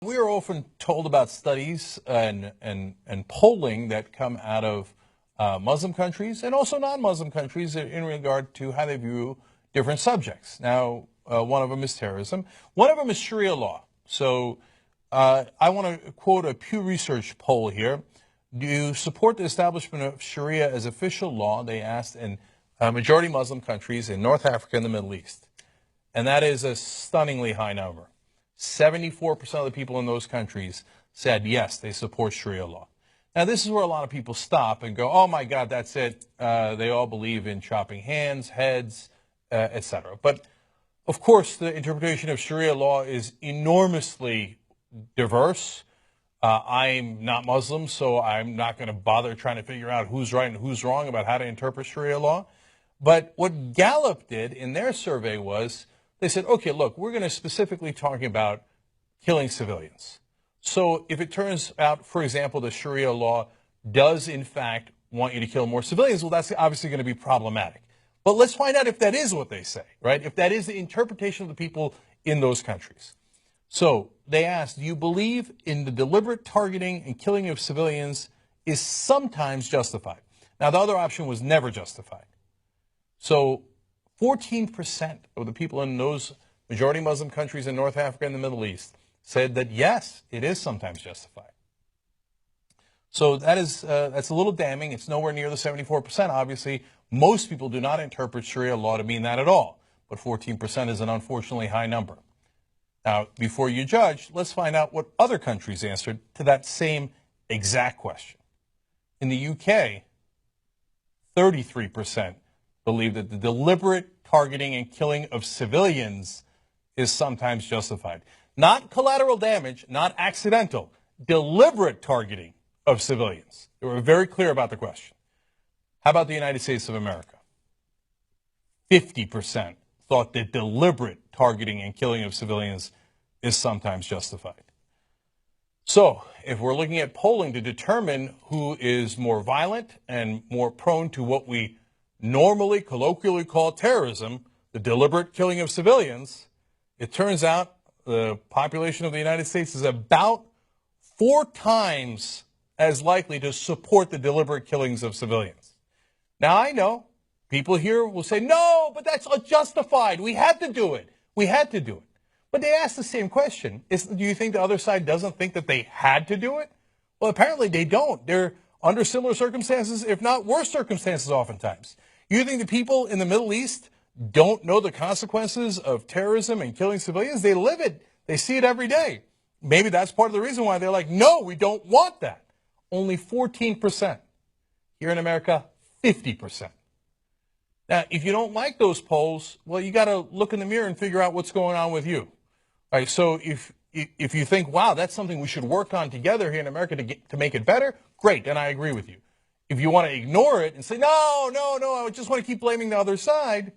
We are often told about studies and polling that come out of Muslim countries and also non-Muslim countries in regard to how they view different subjects. Now, one of them is terrorism. One of them is Sharia law. So I want to quote a Pew Research poll here. Do you support the establishment of Sharia as official law? They asked in majority Muslim countries in North Africa and the Middle East. And that is a stunningly high number. 74% of the people in those countries said yes, they support Sharia law. Now, this is where a lot of people stop and go, oh my God, that's it. They all believe in chopping hands, heads, etc. But of course, the interpretation of Sharia law is enormously diverse. I'm not Muslim, so I'm not going to bother trying to figure out who's right and who's wrong about how to interpret Sharia law. But what Gallup did in their survey was they said, okay, look, we're going to specifically talk about killing civilians. So if it turns out, for example, the Sharia law does in fact want you to kill more civilians, well, that's obviously going to be problematic. But let's find out if that is what they say, right? If that is the interpretation of the people in those countries. So they asked, do you believe in the deliberate targeting and killing of civilians is sometimes justified? Now, the other option was never justified. So 14% of the people in those majority Muslim countries in North Africa and the Middle East said that, yes, it is sometimes justified. So that's a little damning. It's nowhere near the 74%. Obviously, most people do not interpret Sharia law to mean that at all. But 14% is an unfortunately high number. Now, before you judge, let's find out what other countries answered to that same exact question. In the UK, 33% believe that the deliberate targeting and killing of civilians is sometimes justified. Not collateral damage, not accidental, deliberate targeting of civilians. They were very clear about the question. How about the United States of America? 50% thought that deliberate targeting and killing of civilians is sometimes justified. So, if we're looking at polling to determine who is more violent and more prone to what we normally, colloquially call terrorism, the deliberate killing of civilians, it turns out the population of the United States is about 4 times as likely to support the deliberate killings of civilians. Now, I know people here will say, no, but that's unjustified. We had to do it. We had to do it. But they ask the same question. Do you think the other side doesn't think that they had to do it? Well, apparently they don't. They're under similar circumstances, if not worse circumstances oftentimes. You think the people in the Middle East don't know the consequences of terrorism and killing civilians? They live it. They see it every day. Maybe that's part of the reason why they're like, no, we don't want that. Only 14%. Here in America, 50%. Now, if you don't like those polls, well, you got to look in the mirror and figure out what's going on with you. All right, so if you think, wow, that's something we should work on together here in America to make it better, great, then I agree with you. If you want to ignore it and say, no, I just want to keep blaming the other side,